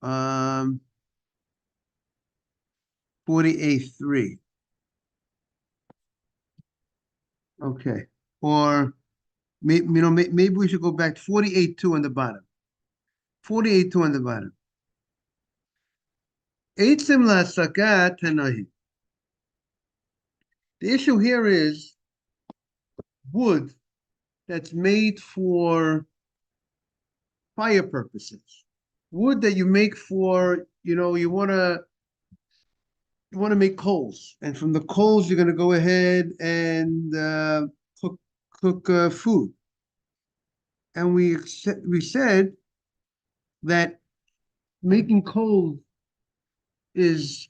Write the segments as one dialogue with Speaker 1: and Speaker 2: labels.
Speaker 1: um 48.3. Okay. Or maybe we should go back to 48.2 on the bottom. 48.2 on the bottom. Eitzim la Succah tanahi. The issue here is wood that's made for fire purposes. Wood that you make for, you want to make coals, and from the coals you're going to go ahead and cook food. And we said that making coals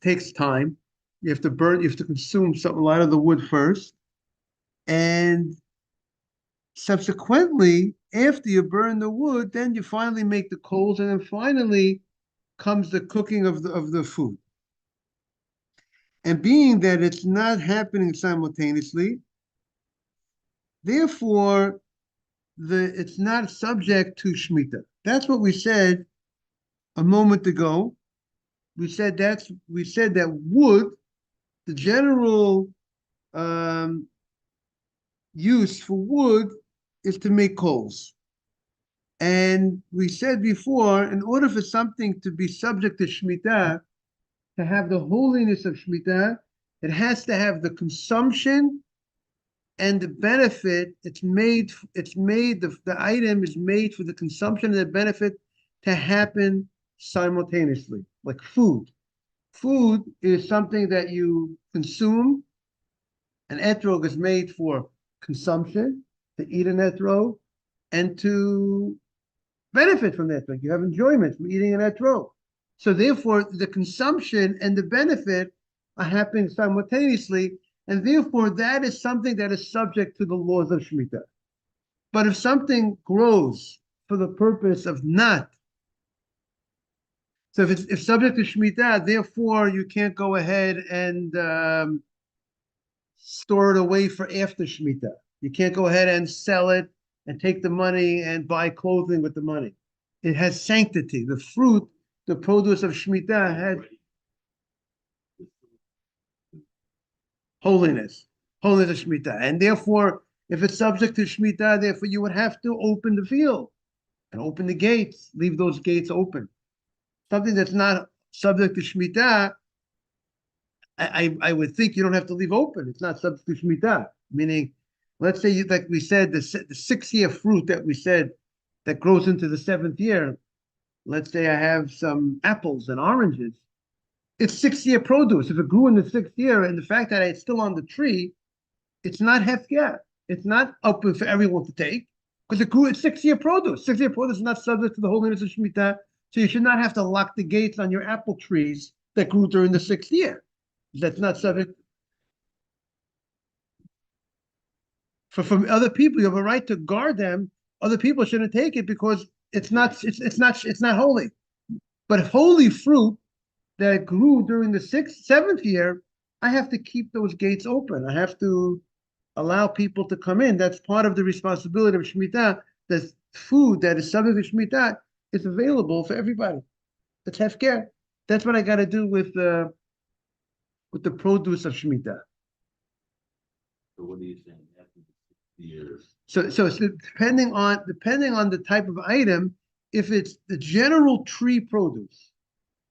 Speaker 1: takes time. You have to consume a lot of the wood first, and subsequently, after you burn the wood, then you finally make the coals, and then finally comes the cooking of the food. And being that it's not happening simultaneously, therefore it's not subject to Shemitah. That's what we said a moment ago. We said that wood, the general use for wood is to make coals. And we said before, in order for something to be subject to Shemitah, to have the holiness of Shemitah, it has to have the consumption and the benefit. The item is made for the consumption and the benefit to happen simultaneously, like food. Food is something that you consume. An etrog is made for consumption, to eat an etrog, and to benefit from that. Like you have enjoyment from eating an etrog. So therefore, the consumption and the benefit are happening simultaneously, and therefore that is something that is subject to the laws of Shemitah. But if something grows for the purpose of not, so if subject to Shemitah, therefore you can't go ahead and store it away for after Shemitah. You can't go ahead and sell it and take the money and buy clothing with the money. It has sanctity. The fruit, the produce of Shemitah had holiness of Shemitah. And therefore, if it's subject to Shemitah, therefore you would have to open the field and open the gates, leave those gates open. Something that's not subject to Shemitah, I would think you don't have to leave open. It's not subject to Shemitah. Meaning, let's say, like we said, the 6-year fruit that we said that grows into the 7th year. Let's say I have some apples and oranges. It's 6-year produce. If it grew in the 6th year, and the fact that it's still on the tree, it's not hefker. It's not open for everyone to take because it grew. It's 6-year produce. 6-year produce is not subject to the holiness of Shemitah, so you should not have to lock the gates on your apple trees that grew during the 6th year. That's not subject. From other people, you have a right to guard them. Other people shouldn't take it because it's not holy. But holy fruit that grew during the 7th year, I have to keep those gates open. I have to allow people to come in. That's part of the responsibility of Shemitah. That food that is subject to Shemitah is available for everybody. It's hefker. That's what I got to do with the produce of Shemitah.
Speaker 2: So what are you saying? After 60 years.
Speaker 1: So depending on the type of item, if it's the general tree produce,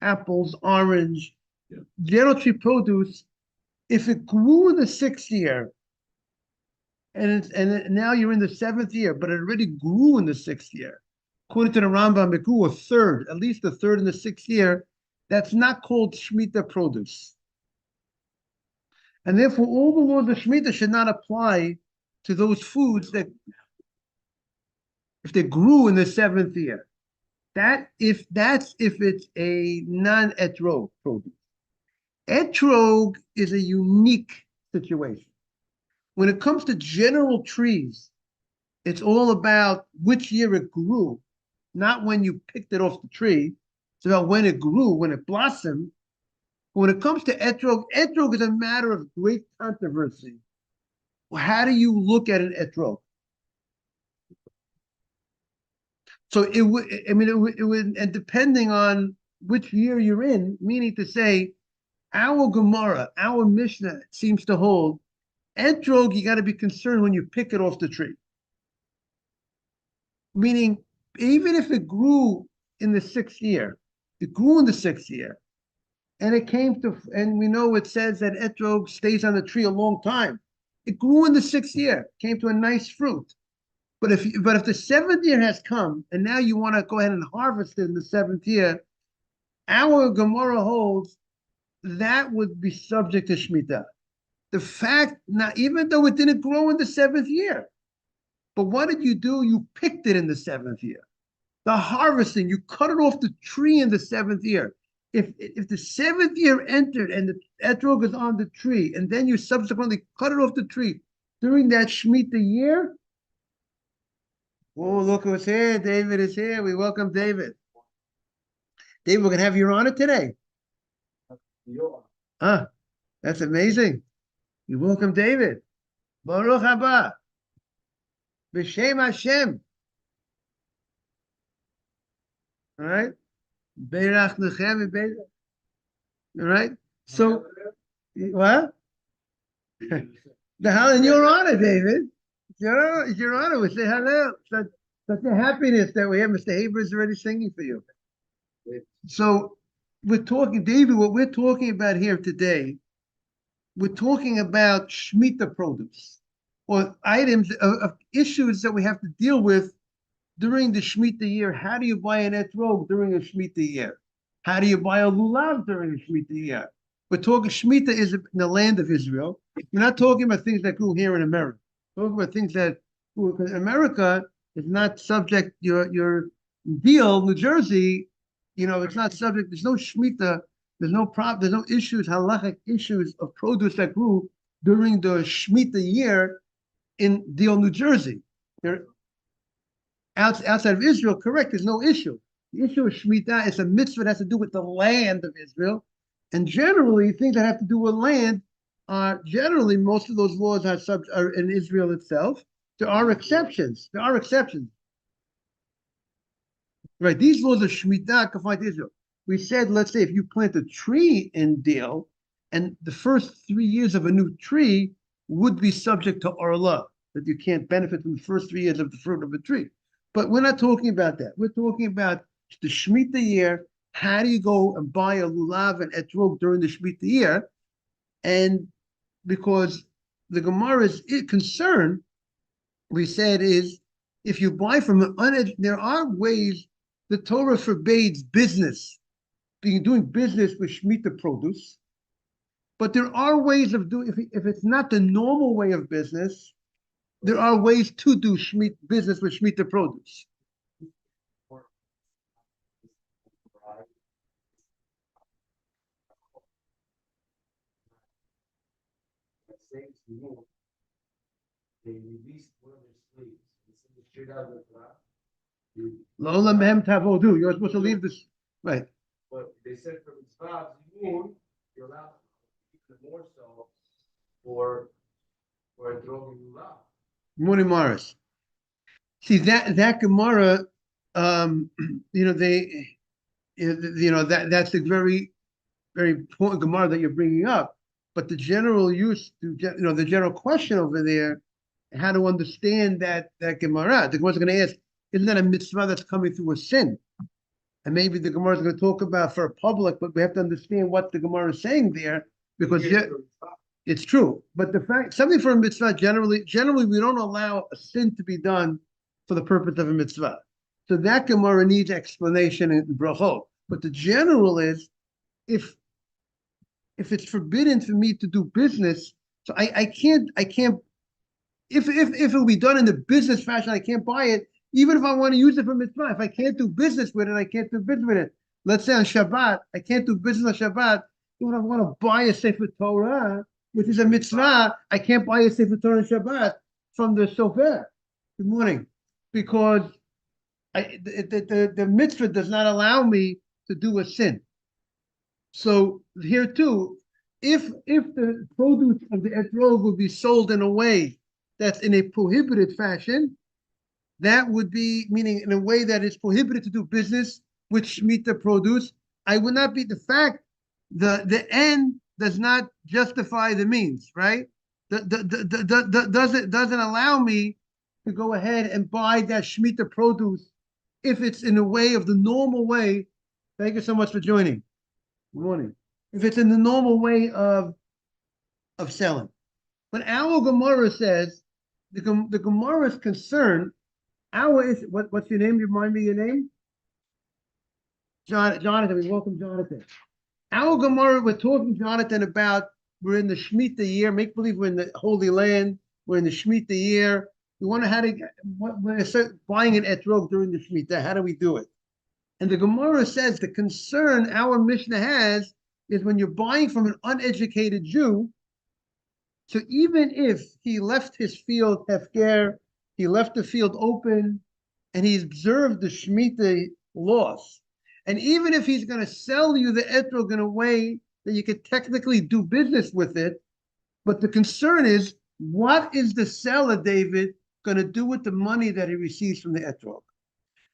Speaker 1: apples, orange, general tree produce, if it grew in the 6th year, and now you're in the 7th year, but it already grew in the 6th year, according to the Rambam, it grew at least a third in the 6th year. That's not called Shemitah produce. And therefore, all the laws of Shemitah should not apply to those foods that, if they grew in the 7th year. If it's a non-etrog produce. Etrog is a unique situation. When it comes to general trees, it's all about which year it grew, not when you picked it off the tree. It's about when it grew, when it blossomed. When it comes to etrog is a matter of great controversy. Well, how do you look at an etrog? So it would, I mean, it would, and depending on which year you're in, meaning to say, our Gemara, our Mishnah seems to hold, etrog, you got to be concerned when you pick it off the tree. Meaning, even if it grew in the 6th year, it grew in the 6th year, and it came to, and we know it says that etrog stays on the tree a long time. It grew in the 6th year, came to a nice fruit. But if the 7th year has come, and now you want to go ahead and harvest it in the 7th year, our Gemara holds that would be subject to Shemitah. The fact, now, even though it didn't grow in the 7th year, but what did you do? You picked it in the 7th year. The harvesting, you cut it off the tree in the 7th year. If the 7th year entered and the etrog is on the tree, and then you subsequently cut it off the tree during that Shemitah year, oh, look who's here. David is here. We welcome David. David, we're going to have you on it today. Ah, that's amazing. You welcome David. Baruch haba. B'Shem Hashem. All right? Beirach nechem beirach. All right? So, what? The hell, and you're on it, David. You're on it. We say hello. Such a happiness that we have. Mr. Haber is already singing for you. So, we're talking, David, what we're talking about here today, we're talking about Shemitah produce, or items of issues that we have to deal with during the Shemitah year. How do you buy an etrog during a Shemitah year? How do you buy a lulav during a Shemitah year? We're talking, Shemitah is in the land of Israel. We're not talking about things that grew here in America. We're talking about things that grew, because America is not subject, your deal, New Jersey, it's not subject, there's no Shemitah, there's no issues, halachic issues of produce that grew during the Shemitah year in Deal, New Jersey. There, outside of Israel, correct, there's no issue. The issue of Shemitah is a mitzvah that has to do with the land of Israel. And generally, things that have to do with land are generally, most of those laws are in Israel itself. There are exceptions. Right, these laws of Shemitah confined to Israel. We said, let's say if you plant a tree in Deal, and the first 3 years of a new tree would be subject to Orla, that you can't benefit from the first 3 years of the fruit of a tree. But we're not talking about that. We're talking about the Shemitah year. How do you go and buy a lulav and etrog during the Shemitah year? And because the Gemara's concern, we said, is if you buy from an there are ways the Torah forbids business, doing business with Shemitah produce, but there are ways of doing, if it's not the normal way of business, there are ways to do business with Shemitah produce.
Speaker 2: They released one of their slaves. Straight out of the Torah.
Speaker 1: Lola mehem tavodu. You're supposed to leave this, right?
Speaker 2: But they said for mitzvah, you're allowed to keep it more so for a drug and lulav.
Speaker 1: Morning, Morris. See that Gemara, that's a very, very important Gemara that you're bringing up. But the general use, the general question over there, how to understand that Gemara. The Gemara's going to ask, isn't that a mitzvah that's coming through a sin? And maybe the Gemara is going to talk about for a public, but we have to understand what the Gemara is saying there, because it's true. But the fact, something for a mitzvah, generally we don't allow a sin to be done for the purpose of a mitzvah. So that Gemara needs explanation in brachot. But the general is, if it's forbidden for me to do business, so I can't, if it will be done in the business fashion, I can't buy it, even if I want to use it for mitzvah. If I can't do business with it, I can't do business with it. Let's say on Shabbat, I can't do business on Shabbat. Even if I want to buy a Sefer Torah, which is a mitzvah, I can't buy a Sefer Torah on Shabbat from the sofer. Good morning. Because the mitzvah does not allow me to do a sin. So here too, if the produce of the etrog will be sold in a way that's in a prohibited fashion, that would be meaning in a way that it's prohibited to do business with Shemitah produce. I would not be the fact the end does not justify the means, right? Doesn't allow me to go ahead and buy that Shemitah produce if it's in the way of the normal way. Thank you so much for joining. Good morning. If it's in the normal way of selling. But our Gemara says the Gemara's concern. Our is what's your name? Remind me your name. Jonathan. We welcome Jonathan. Our Gemara, we're talking, Jonathan, about we're in the Shemitah year. Make believe we're in the Holy Land. We're in the Shemitah year. We want to how to when I start buying an etrog during the Shemitah. How do we do it? And the Gemara says the concern our Mishnah has is when you're buying from an uneducated Jew. So even if he left his field hefker, he left the field open, and he observed the Shemitah laws, and even if he's going to sell you the etrog in a way that you could technically do business with it, but the concern is, what is the seller, David, going to do with the money that he receives from the etrog?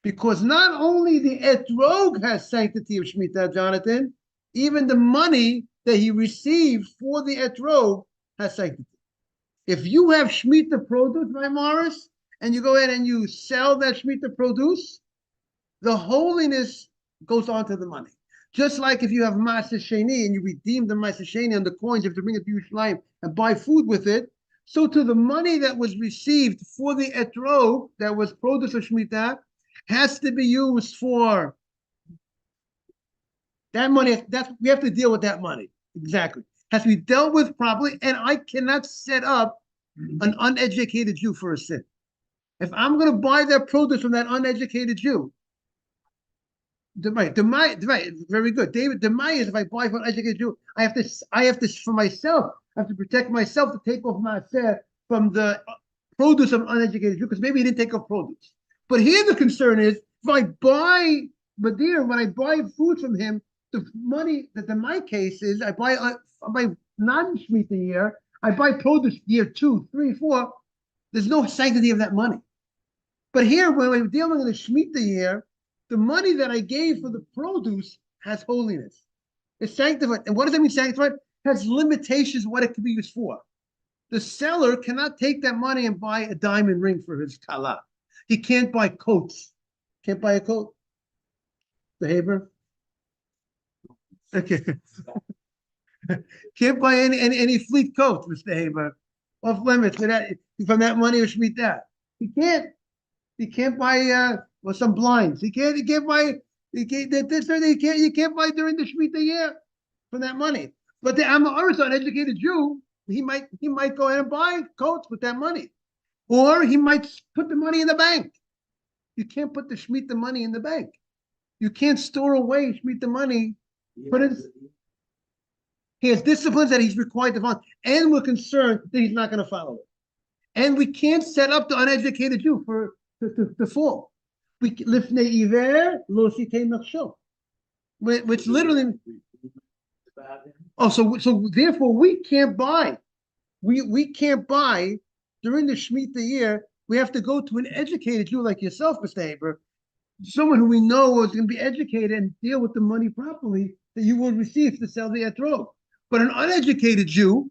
Speaker 1: Because not only the etrog has sanctity of Shemitah, Jonathan, even the money that he received for the etrog has sanctity. If you have Shemitah produce, right, Morris, and you go ahead and you sell that Shemitah produce, the holiness goes on to the money. Just like if you have Masa Sheni and you redeem the Masa Sheni on the coins, you have to bring it to Yerushalayim and buy food with it. So to the money that was received for the etrog, that was produce of Shemitah, has to be used for that money. We have to deal with that money. Exactly. Has to be dealt with properly, and I cannot set up an uneducated Jew for a sin. If I'm going to buy that produce from that uneducated Jew, right, very good, David. Is if I buy from an uneducated Jew, I have to for myself. I have to protect myself to take off myself from the produce of an uneducated Jew, because maybe he didn't take off produce. But here the concern is, if I buy Madir, when I buy food from him, the money that in my case is I buy non-Shemitah year, I buy produce year 2, 3, 4. There's no sanctity of that money. But here, when we're dealing in the Shemitah year, the money that I gave for the produce has holiness. It's sanctified. And what does that mean, sanctified? It has limitations what it can be used for. The seller cannot take that money and buy a diamond ring for his kala. He can't buy coats. Can't buy a coat. The Haber? Okay. Can't buy any fleet coats, Mr. Haber. Off limits for that, from that money or Shemitah. He can't. He can't buy some blinds. He can't buy. You can't buy during the Shemitah year from that money. But the Amaris, an educated Jew, he might go ahead and buy coats with that money, or he might put the money in the bank. You can't put the Shemitah money in the bank. You can't store away Shemitah money. He has disciplines that he's required to follow, and we're concerned that he's not going to follow it. And we can't set up the uneducated Jew to fall. We lifnei iver lo sitei nafsho, which literally. Oh, so therefore we can't buy. We can't buy during the Shemitah year. We have to go to an educated Jew like yourself, Mr. Haber, someone who we know is going to be educated and deal with the money properly that you will receive to sell the etrog. But an uneducated Jew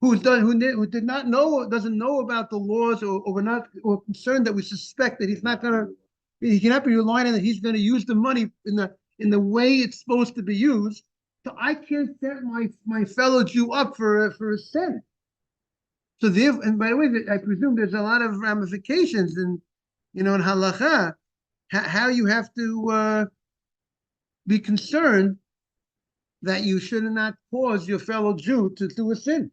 Speaker 1: who did not know, doesn't know about the laws, or concerned that we suspect that he cannot be relying on that he's going to use the money in the way it's supposed to be used. So I can't set my fellow Jew up for a sin. So therefore, and by the way, I presume there's a lot of ramifications in halacha, how you have to be concerned that you should not cause your fellow Jew to do a sin.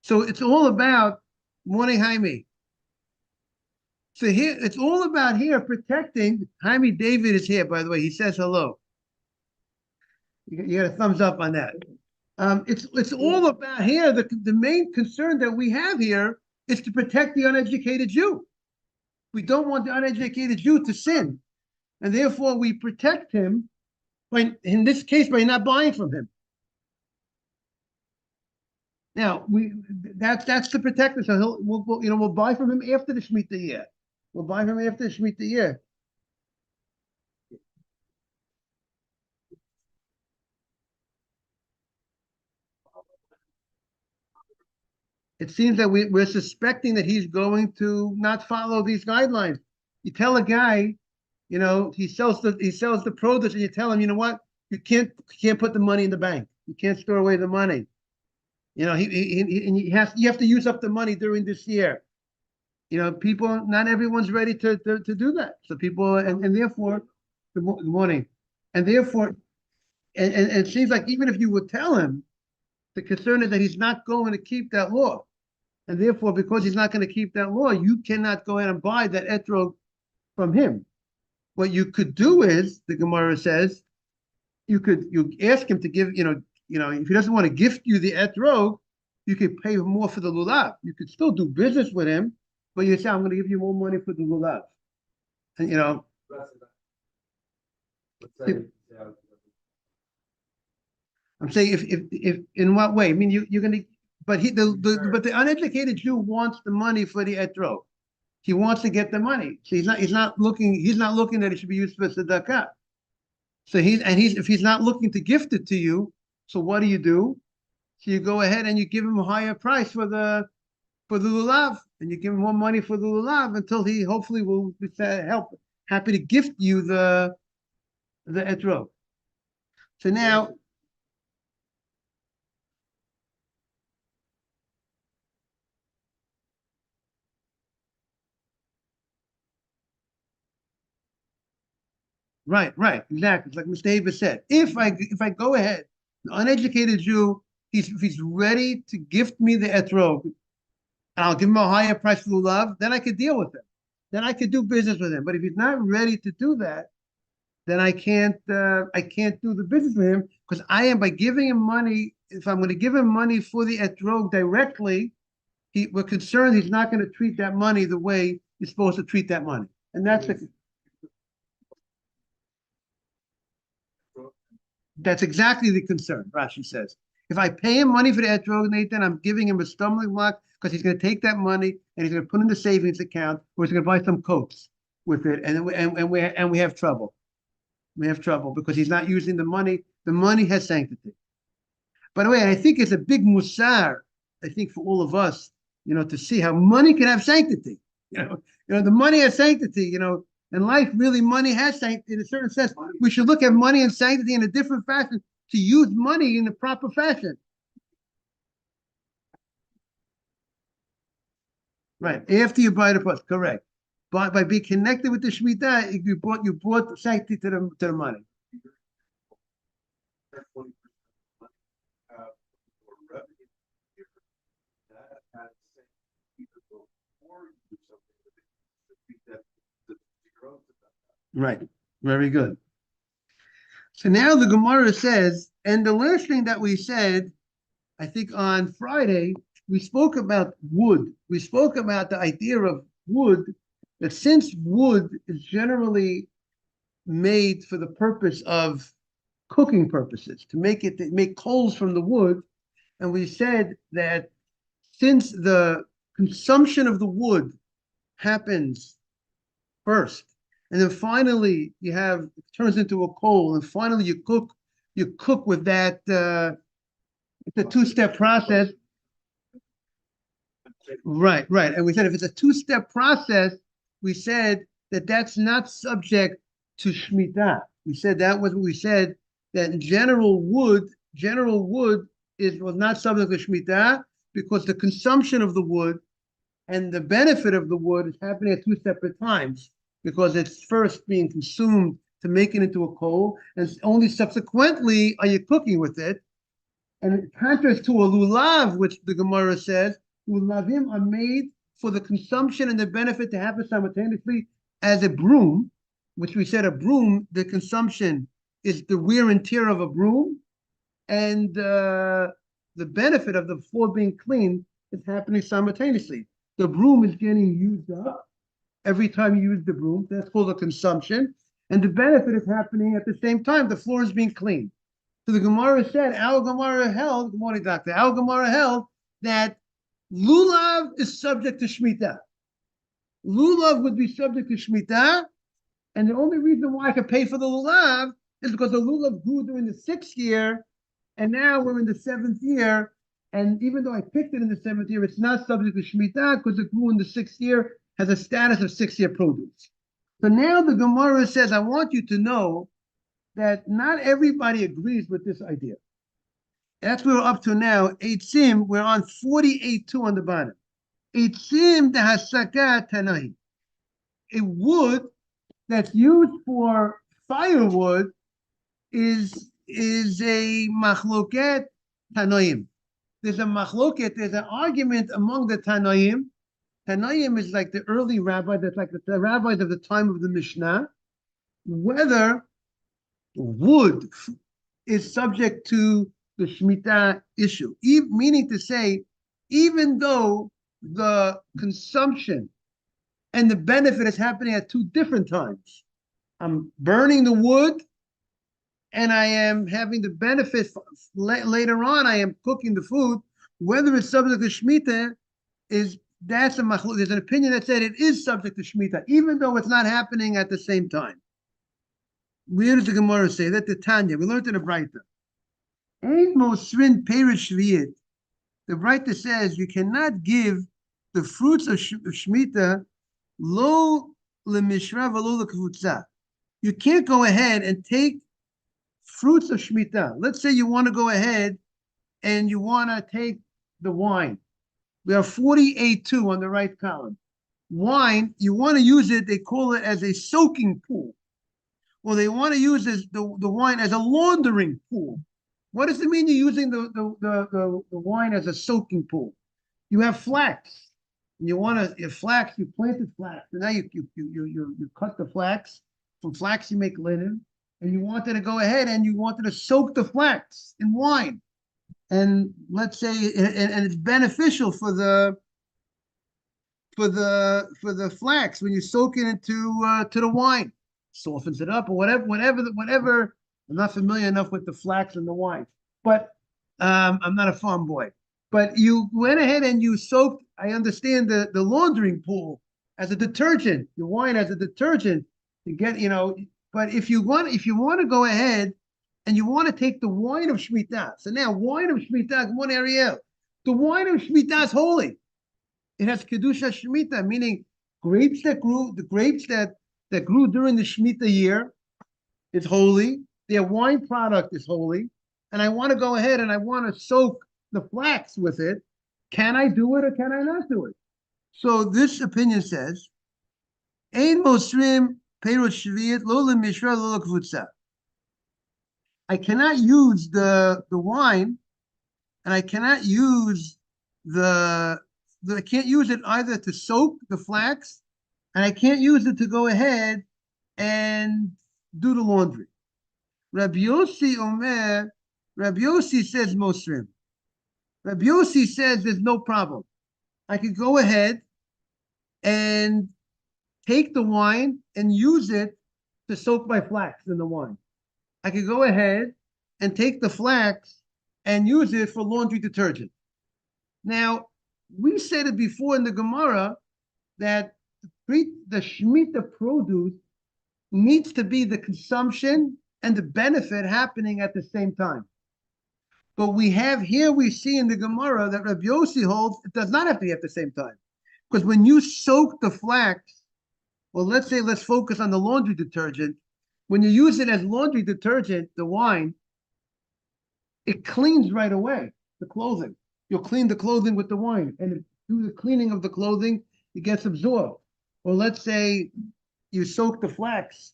Speaker 1: So it's all about morning, Jaime. So here, it's all about here protecting. Jaime David is here, by the way. He says hello. You got a thumbs up on that. It's all about here. The main concern that we have here is to protect the uneducated Jew. We don't want the uneducated Jew to sin, and therefore we protect him. In this case, by not buying from him. Now that's the protector. So we'll buy from him after the Shemitah year. We'll buy from after Shemitah year. It seems that we're suspecting that he's going to not follow these guidelines. You tell a guy, he sells the produce, and you tell him, you know what, you can't put the money in the bank. You can't store away the money. You have to use up the money during this year. People, not everyone's ready to do that. So people, and therefore, good morning, and therefore, and it seems like even if you would tell him, the concern is that he's not going to keep that law. And therefore, because he's not going to keep that law, you cannot go ahead and buy that etrog from him. What you could do is, the Gemara says, you ask him to give, if he doesn't want to gift you the etrog, you could pay more for the lulav. You could still do business with him, but you say, I'm going to give you more money for the lulav. And I'm saying if in what way? I mean, you're going to, but but the uneducated Jew wants the money for the etrog. He wants to get the money. So he's not looking that it should be used for tzedakah. So if he's not looking to gift it to you, so what do? So you go ahead and you give him a higher price for the lulav, and you give him more money for the lulav until he hopefully will be happy to gift you the etrog. So now. Right, exactly. It's like Mr. Haber said. If I go ahead, the uneducated Jew, if he's ready to gift me the etrog, and I'll give him a higher price for the love, then I could deal with him. Then I could do business with him. But if he's not ready to do that, then I can't do the business with him, because I am, by giving him money. If I'm going to give him money for the etrog directly, we're concerned he's not going to treat that money the way he's supposed to treat that money, and that's exactly the concern. Rashi says, if I pay him money for the etrog, Nathan, I'm giving him a stumbling block, because he's going to take that money and he's going to put it in the savings account, or he's going to buy some coats with it, and we have trouble. We have trouble because he's not using the money. The money has sanctity. By the way, I think it's a big musar, I think, for all of us, to see how money can have sanctity. The money has sanctity. In life, really, money has sanctity in a certain sense. We should look at money and sanctity in a different fashion, to use money in the proper fashion. Right. After you buy the product, correct. But by being connected with the Shemitah, you brought sanctity to the money. Right. Very good. So now the Gemara says, and the last thing that we said, I think on Friday, we spoke about wood. We spoke about the idea of wood, that since wood is generally made for the purpose of cooking purposes, to make coals from the wood, and we said that since the consumption of the wood happens first, and then finally it turns into a coal, and finally you cook with that. It's a two-step process. Right. And we said if it's a two-step process, we said that that's not subject to Shemitah. We said that was what we said, that in general wood was not subject to Shemitah, because the consumption of the wood and the benefit of the wood is happening at two separate times, because it's first being consumed to make it into a coal, and only subsequently are you cooking with it. And in contrast to a lulav, which the Gemara says, lulavim are made for the consumption and the benefit to happen simultaneously, as a broom, which we said a broom, the consumption is the wear and tear of a broom, and the benefit of the floor being clean is happening simultaneously. The broom is getting used up every time you use the broom. That's called a consumption. And the benefit is happening at the same time. The floor is being cleaned. So the Gemara said, our Gemara held, good morning, doctor, our Gemara held that lulav is subject to Shemitah. Lulav would be subject to Shemitah, and the only reason why I could pay for the lulav is because the lulav grew during the 6th year, and now we're in the 7th year. And even though I picked it in the 7th year, it's not subject to Shemitah because it grew in the 6th year, has a status of 6th-year produce. So now the Gemara says, I want you to know that not everybody agrees with this idea. That's where we're up to now. Eitzim, we're on 48.2 on the bottom. Eitzim the Succah Tanai. A wood that's used for firewood is a machloket Tanoim. There's a machloket, there's an argument among the Tanoim. Tanoim is like the early rabbi, that's like the rabbis of the time of the Mishnah, whether wood is subject to the Shemitah issue. Meaning to say, even though the consumption and the benefit is happening at two different times. I'm burning the wood and I am having the benefit later on. I am cooking the food. Whether it's subject to Shemitah that's a machlok. There's an opinion that said it is subject to Shemitah, even though it's not happening at the same time. Where does the Gemara say that? The Tanya, we learned in the Braita. Ain't mosrin perish shviyit. The Braita says you cannot give the fruits of Shemitah lo lemishra v'lo lekavutza. You can't go ahead and take fruits of Shemitah. Let's say you want to go ahead and you want to take the wine. We have 48.2 on the right column. Wine, you want to use it, they call it as a soaking pool. Well, they want to use the wine as a laundering pool. What does it mean you're using the wine as a soaking pool? You have flax. And you want to, flax, you planted flax. And now you cut the flax. From flax, you make linen. And you wanted to go ahead and you wanted to soak the flax in wine. And let's say, and it's beneficial for the flax when you soak it into to the wine, softens it up or whatever. I'm not familiar enough with the flax and the wine, but I'm not a farm boy. But you went ahead and you soaked. I understand the laundering pool as a detergent, the wine as a detergent to get But if you want to go ahead and you want to take the wine of Shemitah, so now wine of Shemitah, one area, the wine of Shemitah is holy. It has kedusha Shemitah, meaning grapes that grew during the Shemitah year is holy. Their wine product is holy, and I want to go ahead and I want to soak the flax with it. Can I do it or can I not do it? So this opinion says, Ein mosrim peirot shviyit lo lemishra lo lekavutza. I cannot use the wine, and I cannot use I can't use it either to soak the flax, and I can't use it to go ahead and do the laundry. Rabbi Yossi says mosrim. Rabbi Yossi says there's no problem. I could go ahead and take the wine and use it to soak my flax in the wine. I could go ahead and take the flax and use it for laundry detergent. Now, we said it before in the Gemara that the Shemitah produce needs to be the consumption and the benefit happening at the same time. But we see in the Gemara that Rabbi Yossi holds it does not have to be at the same time. Because when you soak the flax, well, let's focus on the laundry detergent. When you use it as laundry detergent, the wine, it cleans right away the clothing. You'll clean the clothing with the wine, and through the cleaning of the clothing, it gets absorbed. Or let's say you soak the flax,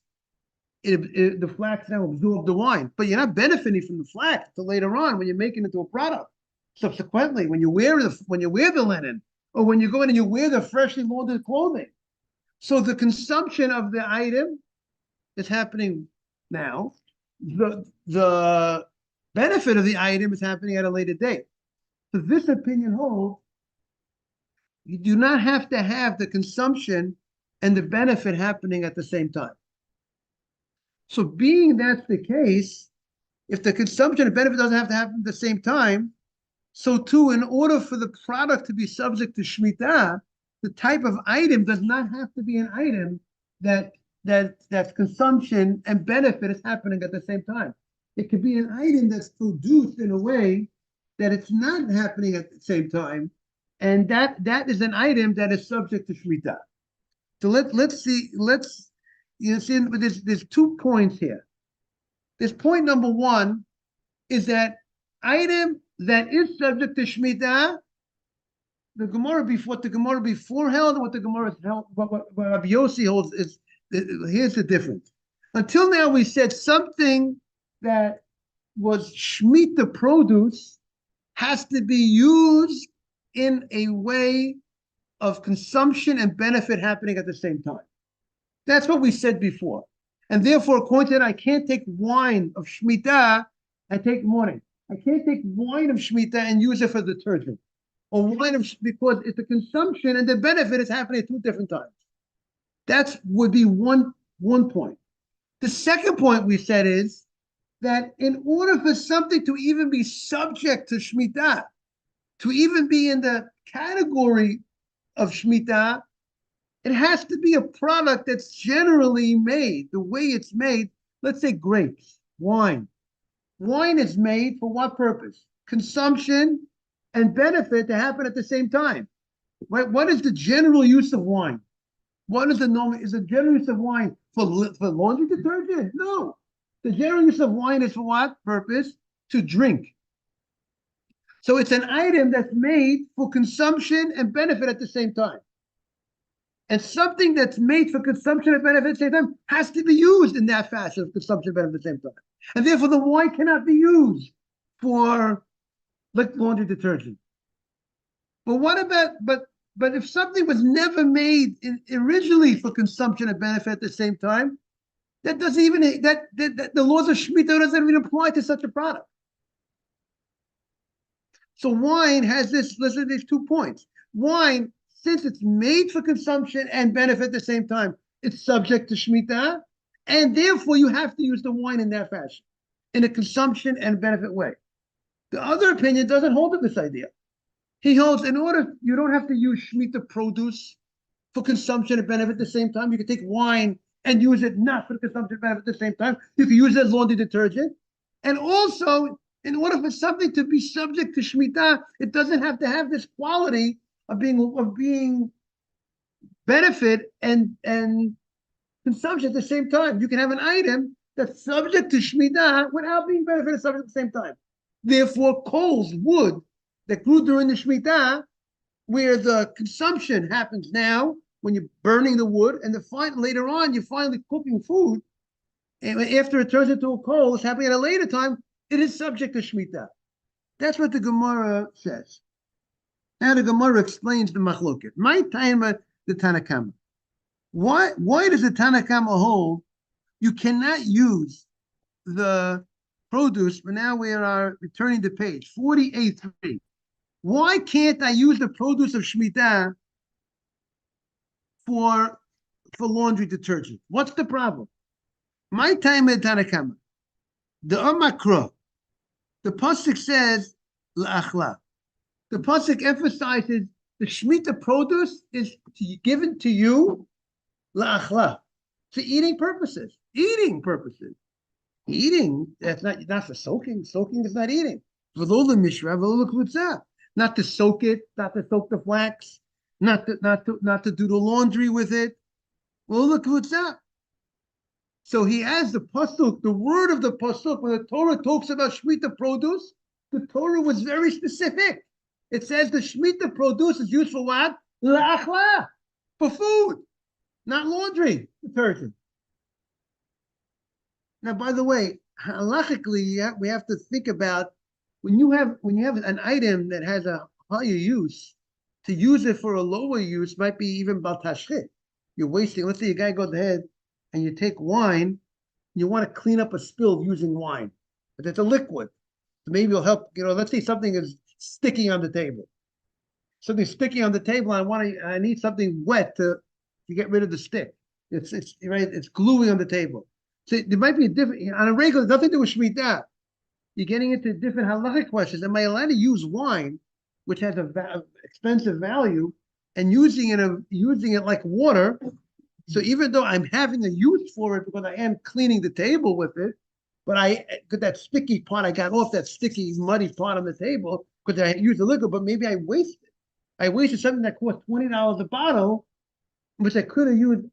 Speaker 1: the flax now absorbs the wine, but you're not benefiting from the flax until later on when you're making it into a product. Subsequently, when you wear the linen, or when you go in and you wear the freshly laundered clothing. So the consumption of the item is happening now. The benefit of the item is happening at a later date. So this opinion holds you do not have to have the consumption and the benefit happening at the same time. So being that's the case, if the consumption and benefit doesn't have to happen at the same time, so too, in order for the product to be subject to Shemitah, the type of item does not have to be an item that's consumption and benefit is happening at the same time. It could be an item that's produced in a way that it's not happening at the same time, and that is an item that is subject to shmita. So let's see, see, there's 2 points here. This point number 1 is that item that is subject to shmita. The Gemara before held, what the Gemara held, what Rabbi Yossi holds is, here's the difference. Until now, we said something that was shmita produce has to be used in a way of consumption and benefit happening at the same time. That's what we said before. And therefore, according to that, I can't take wine of shmita and take morning. I can't take wine of shmita and use it for detergent. Or wine of, because it's the consumption and the benefit is happening at 2 different times. That would be one point. The second point we said is that in order for something to even be subject to shmita, to even be in the category of shmita, it has to be a product that's generally made the way it's made. Let's say grapes, wine. Wine is made for what purpose? Consumption and benefit to happen at the same time. Right? What is the general use of wine? What is the normal? Is the general use of wine for laundry detergent? No. The general use of wine is for what purpose? To drink. So it's an item that's made for consumption and benefit at the same time. And something that's made for consumption and benefit at the same time has to be used in that fashion of consumption and benefit at the same time. And therefore, the wine cannot be used for like laundry detergent. But what about, but if something was never made originally for consumption and benefit at the same time, that doesn't even, that the laws of Shemitah doesn't even apply to such a product. So wine has this, listen to these 2 points. Wine, since it's made for consumption and benefit at the same time, it's subject to Shemitah, and therefore you have to use the wine in that fashion, in a consumption and benefit way. The other opinion doesn't hold to this idea. He holds in order, you don't have to use Shemitah produce for consumption and benefit at the same time. You can take wine and use it not for consumption and benefit at the same time. You can use it as laundry detergent. And also, in order for something to be subject to Shemitah, it doesn't have to have this quality of being benefit and consumption at the same time. You can have an item that's subject to Shemitah without being benefit and subject at the same time. Therefore, coals, wood that grew during the Shemitah, where the consumption happens now when you're burning the wood, and later on you're finally cooking food, and after it turns into a coal, it's happening at a later time, it is subject to Shemitah. That's what the Gemara says. Now the Gemara explains the machloket. My time at the Tanakama. Why does the Tanakama hold you cannot use the produce? But now we are returning to page 48.3. Why can't I use the produce of Shemitah for laundry detergent? What's the problem? My time at Tanakama. The Amakra. The pasuk says la'achla. The pasuk emphasizes the Shemitah produce is given to you la'achla, for eating purposes. Eating purposes. Eating, that's for soaking. Soaking is not eating. V'lo l'mishra, v'lo l'klutzah. Not to soak it, not to soak the flax, not to do the laundry with it. V'lo l'klutzah. So he has the pasuk, the word of the pasuk, when the Torah talks about Shemitah produce, the Torah was very specific. It says the Shemitah produce is used for what? La'achla, for food, not laundry detergent. Now, by the way, halachically, we have to think about when you have an item that has a higher use, to use it for a lower use might be even bal tashchit. You're wasting. Let's say a guy goes ahead and you take wine, you want to clean up a spill using wine, but it's a liquid. So maybe it'll help, let's say something is sticking on the table. Something sticking on the table, I need something wet to get rid of the stick. It's right, it's gluing on the table. So there might be a different, on a regular, nothing to do with Shemitah. You're getting into different halachic questions. Am I allowed to use wine, which has a expensive value, and using it like water. So even though I'm having a use for it because I am cleaning the table with it, but I got that sticky part, I got off that sticky, muddy part on the table because I used the liquid, but maybe I wasted. I wasted something that cost $20 a bottle, which I could have used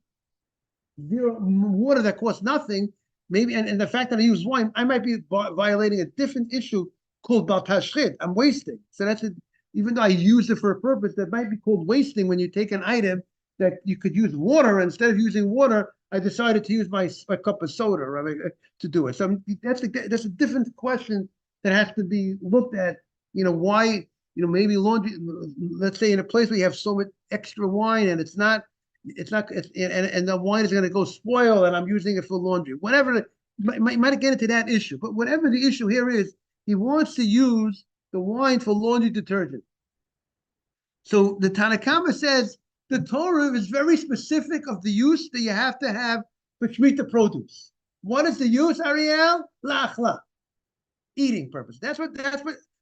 Speaker 1: zero water that costs nothing. Maybe, and the fact that I use wine, I might be violating a different issue called baltashchit. I'm wasting. So that's it. Even though I use it for a purpose, that might be called wasting when you take an item that you could use water. Instead of using water, I decided to use my cup of soda, right, to do it. So that's a different question that has to be looked at. Why? Maybe laundry. Let's say in a place where you have so much extra wine and and the wine is going to go spoil and I'm using it for laundry. Whatever, might get into that issue. But whatever the issue here is, he wants to use the wine for laundry detergent. So the Tanakama says the Torah is very specific of the use that you have to have for Shemitah produce. What is the use, Ariel? Lachla. Eating purpose. That's what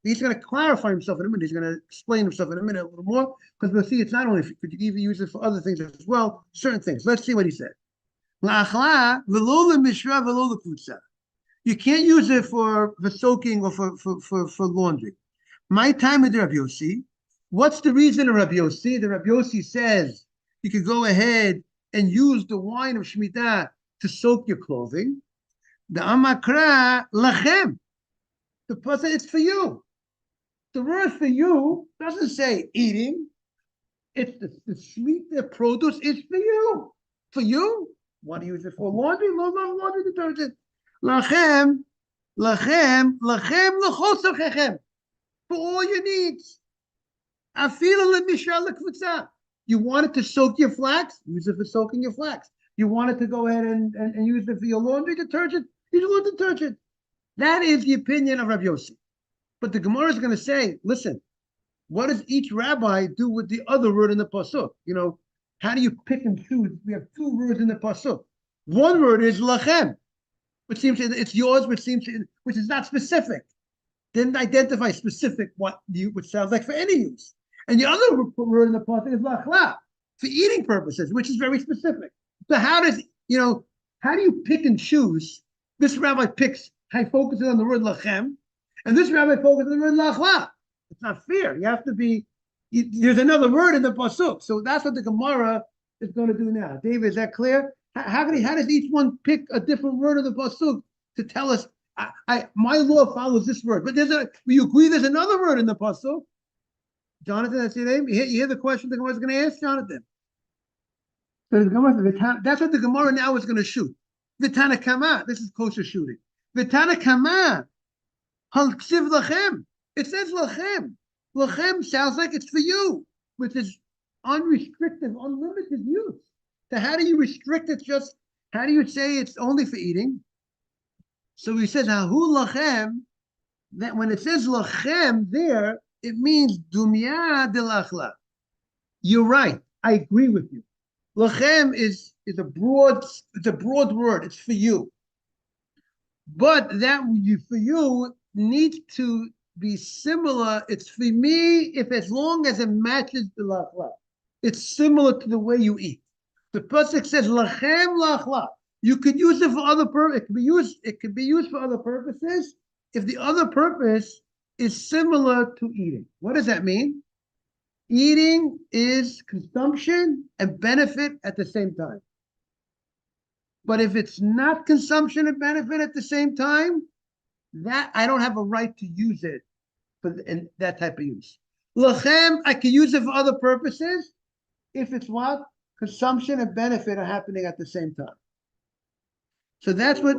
Speaker 1: he's going to clarify himself in a minute. He's going to explain himself in a minute a little more, because we'll see it's not only, could you even use it for other things as well, certain things. Let's see what he said. You can't use it for soaking or for laundry. My time with Rabbi Yossi. What's the reason of Rabbi Yossi? The Rabbi Yossi says you could go ahead and use the wine of Shemitah to soak your clothing. The Amakra lachem. The person, it's for you. The word for you doesn't say eating. It's the Shemitah produce is for you. For you. Want to use it for laundry? Laundry detergent. Lachem, lechosachechem. For all your needs. You want it to soak your flax? Use it for soaking your flax. You want it to go ahead and use it for your laundry detergent? Use laundry detergent. That is the opinion of Rabbi Yossi. But the Gemara is going to say, listen, what does each rabbi do with the other word in the pasuk? How do you pick and choose? We have two words in the pasuk. One word is lachem, which seems it's yours, which is not specific. Didn't identify specific which sounds like for any use. And the other word in the pasuk is lachla, for eating purposes, which is very specific. So how do you pick and choose? This rabbi focuses on the word lachem, and this rabbi focuses on the word lachla. It's not fair. You have to be. There's another word in the pasuk, so that's what the Gemara is going to do now. David, is that clear? How does each one pick a different word of the pasuk to tell us? My law follows this word, but we agree there's another word in the pasuk. Jonathan, that's your name. You hear the question the Gemara is going to ask, Jonathan. So that's what the Gemara now is going to shoot. Vitana kama. This is kosher shooting. Vitana kama. Halksiv lachem. It says lachem. Lachem sounds like it's for you, which is unrestricted, unlimited use. So how do you restrict it? How do you say it's only for eating? So he says, Hahu lachem, that when it says lachem there, it means dumya de lachla. You're right. I agree with you. Lachem is a broad word. It's for you. But that for you needs to be similar. It's for me as long as it matches the lachla. It's similar to the way you eat. The pasuk says lachem lachla. You could use it for other purposes. It could be used for other purposes if the other purpose is similar to eating. What does that mean? Eating is consumption and benefit at the same time. But if it's not consumption and benefit at the same time, that I don't have a right to use it in that type of use. Lachem, I can use it for other purposes if it's what? Consumption and benefit are happening at the same time. So that's what.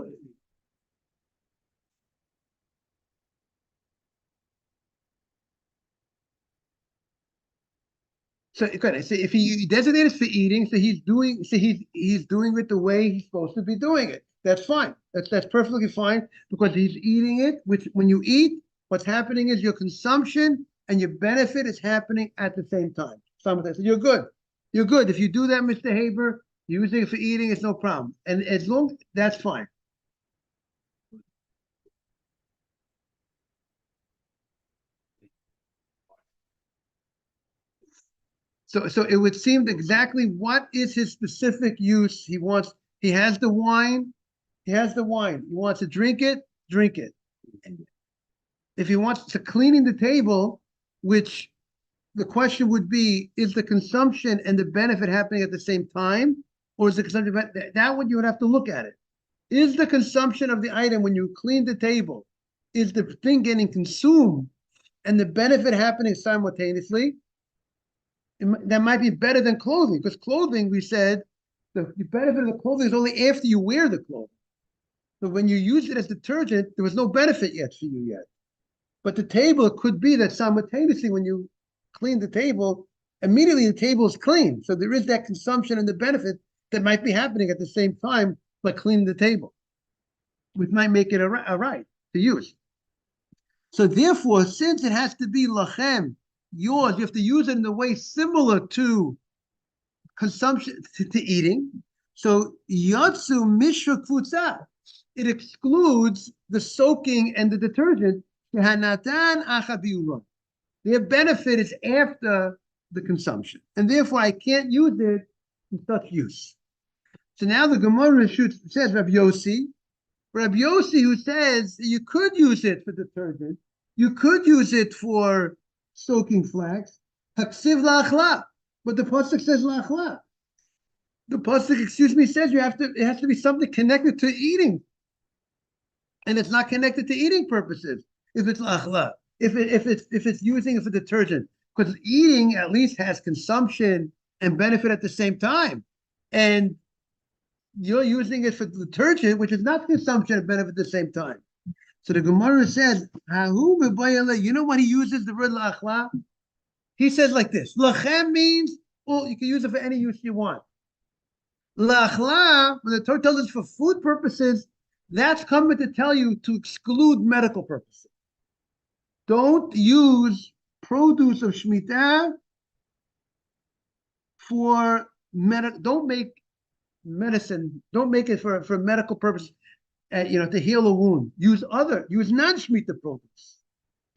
Speaker 1: So good. So if he designated for eating, so he's doing it the way he's supposed to be doing it. That's fine. That's perfectly fine because he's eating it. Which when you eat, what's happening is your consumption and your benefit is happening at the same time. So you're good. You're good. If you do that, Mr. Haber, using it for eating, it's no problem. And as long that's fine. So it would seem exactly what is his specific use. He has the wine. He wants to drink it, drink it. If he wants to cleaning the table, which the question would be, is the consumption and the benefit happening at the same time? Or is the consumption, that one you would have to look at it. Is the consumption of the item when you clean the table, is the thing getting consumed and the benefit happening simultaneously? That might be better than clothing, because clothing, we said, the benefit of the clothing is only after you wear the clothing. So when you use it as detergent, there was no benefit yet for you yet. But the table, it could be that simultaneously when you clean the table, immediately the table is clean. So there is that consumption and the benefit that might be happening at the same time, like cleaning the table, which might make it a right to use. So therefore, since it has to be lachem, yours, you have to use it in a way similar to consumption, to eating. So yatsu mishra kfutza, it excludes the soaking and the detergent. Their benefit is after the consumption, and therefore I can't use it in such use. So now the Gemara says Rabbi Yossi, who says you could use it for detergent, you could use it for soaking flax, haksiv la'achla, but the pasuk says la'achla. The pasuk, says it has to be something connected to eating, and it's not connected to eating purposes. If it's la'achla, if it's using it for detergent, because eating at least has consumption and benefit at the same time, and you're using it for detergent, which is not consumption and benefit at the same time. So the Gemara says, you know what he uses the word la'achla? He says like this: lachem means, well, you can use it for any use you want. La'achla, when the Torah tells us for food purposes, that's coming to tell you to exclude medical purposes. Don't use produce of Shemitah for don't make medicine, don't make it for medical purpose, to heal a wound. Use non-Shemitah produce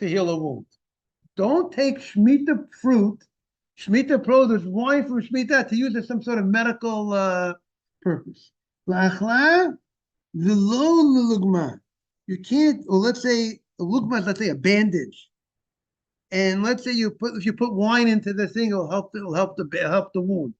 Speaker 1: to heal a wound. Don't take Shemitah fruit, Shemitah produce, wine from Shemitah to use as some sort of medical purpose. La'achla v'lo l'lugma. You can't, or let's say, a lugma is, let's say, a bandage. And let's say if you put wine into the thing, it'll help the wound.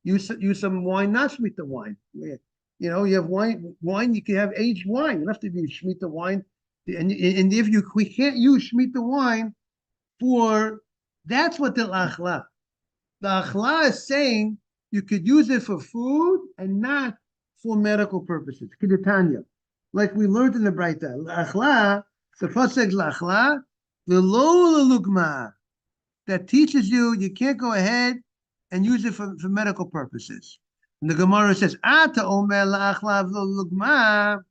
Speaker 1: Use some wine, not Shemitah wine. You have wine, you can have aged wine. You don't have to use Shemitah wine. And if we can't use Shemitah wine for, that's what the achla. The achla is saying you could use it for food and not for medical purposes. Kedetanya. Like we learned in the Braita. Achla, the pasuk lachla, the lo lugma, that teaches you can't go ahead and use it for medical purposes. And the Gemara says, Ata omer la'achla v'lo lugma.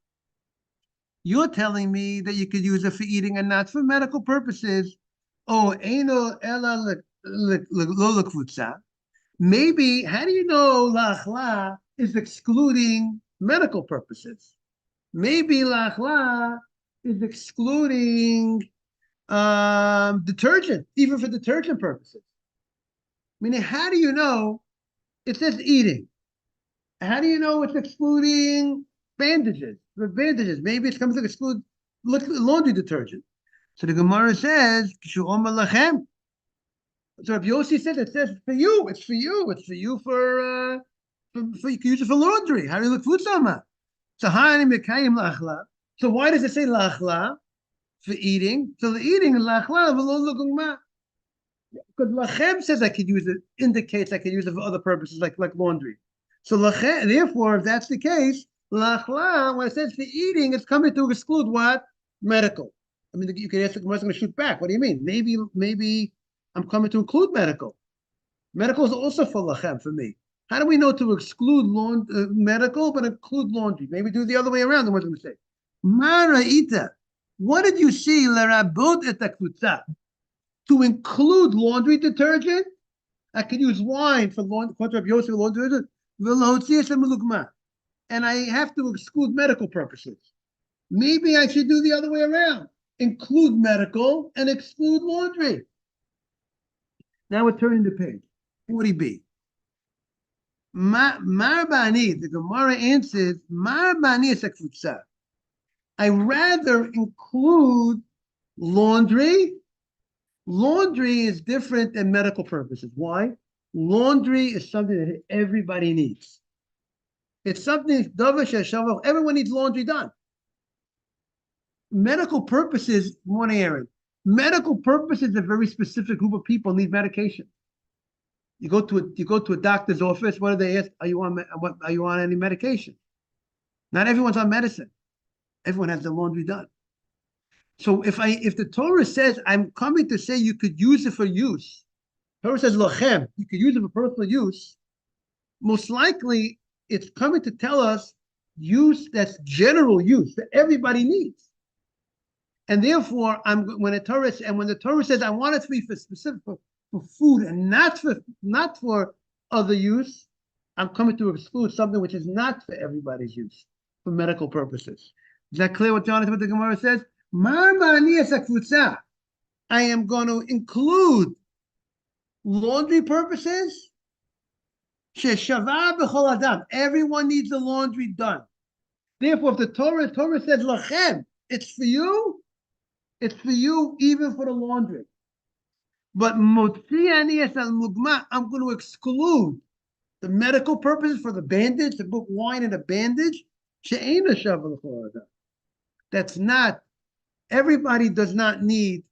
Speaker 1: You're telling me that you could use it for eating and not for medical purposes. Oh, eino ela lo l'kvutza. Maybe, how do you know la'achla is excluding medical purposes? Maybe la'achla is excluding detergent, even for detergent purposes. Meaning, how do you know it says eating? How do you know it's excluding bandages? For bandages, maybe it comes to exclude laundry detergent. So the Gemara says, "Kishu omer lachem." So Rabbi Yossi says, it says for you. It's for you. It's for you for you can use it for laundry. How do you look food sama? So So why does it say lachla for eating? So the eating is lachla v'lo lugma. Because lachem says I could use it, indicates I could use it for other purposes like laundry. So lachem, therefore, if that's the case, lachla, when it says for eating, it's coming to exclude what? Medical. I mean, you could ask the Gemara's going to shoot back. What do you mean? Maybe I'm coming to include medical. Medical is also for lachem for me. How do we know to exclude medical but include laundry? Maybe do it the other way around. The one's going to say, Mara ita. What did you see? Lerabot et hakvutza. To include laundry detergent, I could use wine for laundry detergent, and I have to exclude medical purposes. Maybe I should do the other way around. Include medical and exclude laundry. Now we're turning the page. 40b. Marbani, the Gemara answers, Marbani is a kfutza. I rather include laundry. Laundry is different than medical purposes. Why? Laundry is something that everybody needs. It's something, everyone needs laundry done. Medical purposes, one area. Medical purposes, a very specific group of people need medication. You go to a doctor's office. What do they ask? Are you on any medication? Not everyone's on medicine. Everyone has their laundry done. So if the Torah says I'm coming to say you could use it for use, Torah says lochem, you could use it for personal use. Most likely, it's coming to tell us use that's general use that everybody needs. And therefore, when the Torah says I want it to be for specific for food and not for other use, I'm coming to exclude something which is not for everybody's use for medical purposes. Is that clear what the Gemara says? I am going to include laundry purposes. Everyone needs the laundry done. Therefore, if the Torah says lachem, it's for you even for the laundry. But I'm going to exclude the medical purposes for the bandage, to put wine in a bandage. That's not, everybody does not need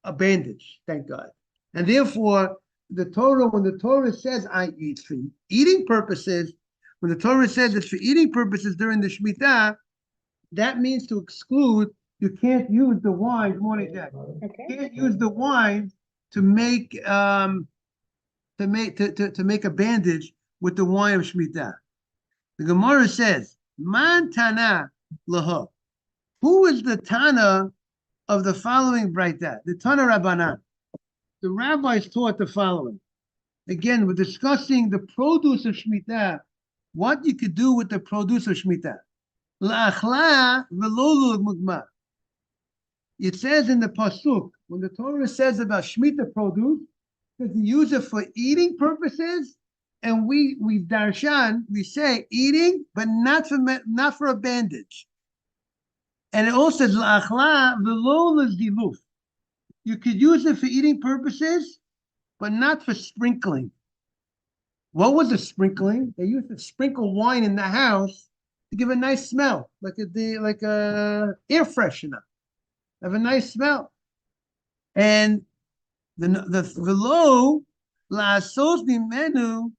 Speaker 1: a bandage, thank God. And therefore, when the Torah says I eat for eating purposes, when the Torah says it's for eating purposes during the Shemitah, that means to exclude, you can't use the wine, good morning, Jack. Okay. You can't use the wine to make a bandage with the wine of Shemitah. The Gemara says, Man Tana Laha. Who is the Tana of the following Braita? The Tana Rabbanan. The rabbis taught the following. Again, we're discussing the produce of Shemitah, what you could do with the produce of Shemitah. La'achla v'lo l'mugma. It says in the pasuk, when the Torah says about Shemitah produce, that you use it for eating purposes, and we darshan, we say eating, but not for a bandage. And it also says la'achla v'lo l'ziluf. You could use it for eating purposes, but not for sprinkling. What was the sprinkling? They used to sprinkle wine in the house to give a nice smell, like a air freshener. Have a nice smell. And the velo la'asos mimenu,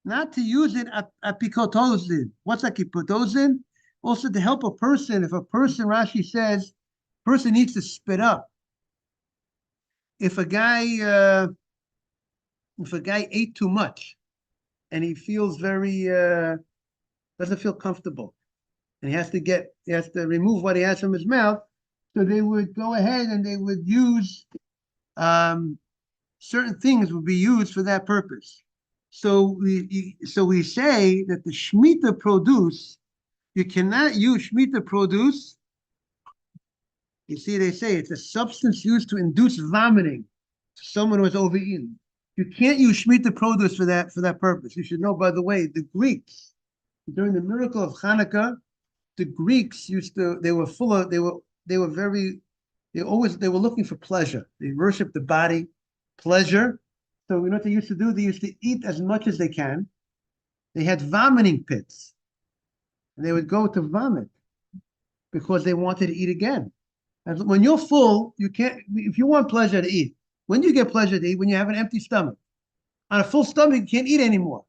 Speaker 1: not to use it apikotozin. What's apikotozin? Also to help a person. If a person, Rashi says, person needs to spit up. If a guy ate too much and he feels very doesn't feel comfortable, and he has to remove what he has from his mouth, so they would go ahead and they would use certain things would be used for that purpose. So we say that the Shemitah produce, you cannot use Shemitah produce. You see, they say it's a substance used to induce vomiting to someone who has overeaten. You can't use Shemitah produce for that purpose. You should know, by the way, the Greeks, during the miracle of Hanukkah, the Greeks they were looking for pleasure. They worshiped the body, pleasure. So you know what they used to do? They used to eat as much as they can. They had vomiting pits. And they would go to vomit because they wanted to eat again. And when you're full, you can't, if you want pleasure to eat, when do you get pleasure to eat? When you have an empty stomach. On a full stomach, you can't eat anymore.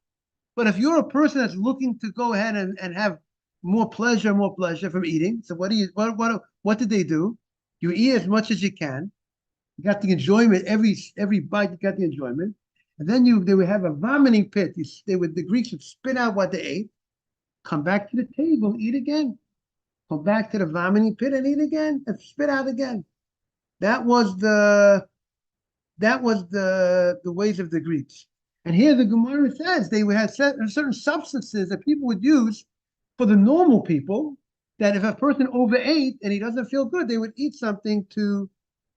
Speaker 1: But if you're a person that's looking to go ahead and have more pleasure from eating, so what did they do? You eat as much as you can. You got the enjoyment, every bite you got the enjoyment. And then they would have a vomiting pit. The Greeks would spit out what they ate, come back to the table, eat again. Go back to the vomiting pit and eat again and spit out again. That was the ways of the Greeks. And here the Gemara says they would have certain substances that people would use for the normal people, that if a person overate and he doesn't feel good, they would eat something to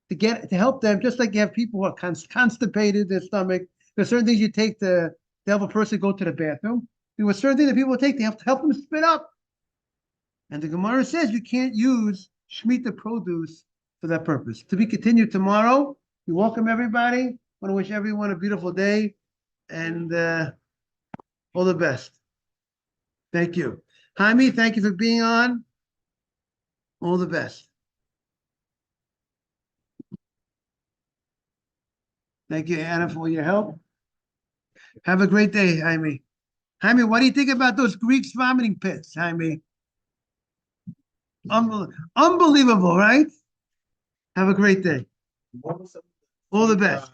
Speaker 1: to help them, just like you have people who are constipated, their stomach. There's certain things you take to help a person go to the bathroom. There were certain things that people take, they have to help them spit up. And the Gemara says you can't use Shemitah produce for that purpose. To be continued tomorrow. We welcome everybody. Want to wish everyone a beautiful day and all the best. Thank you. Jaime, thank you for being on. All the best. Thank you, Anna, for your help. Have a great day, Jaime. Jaime, what do you think about those Greeks vomiting pits, Jaime? Unbelievable, right? Have a great day. All the best.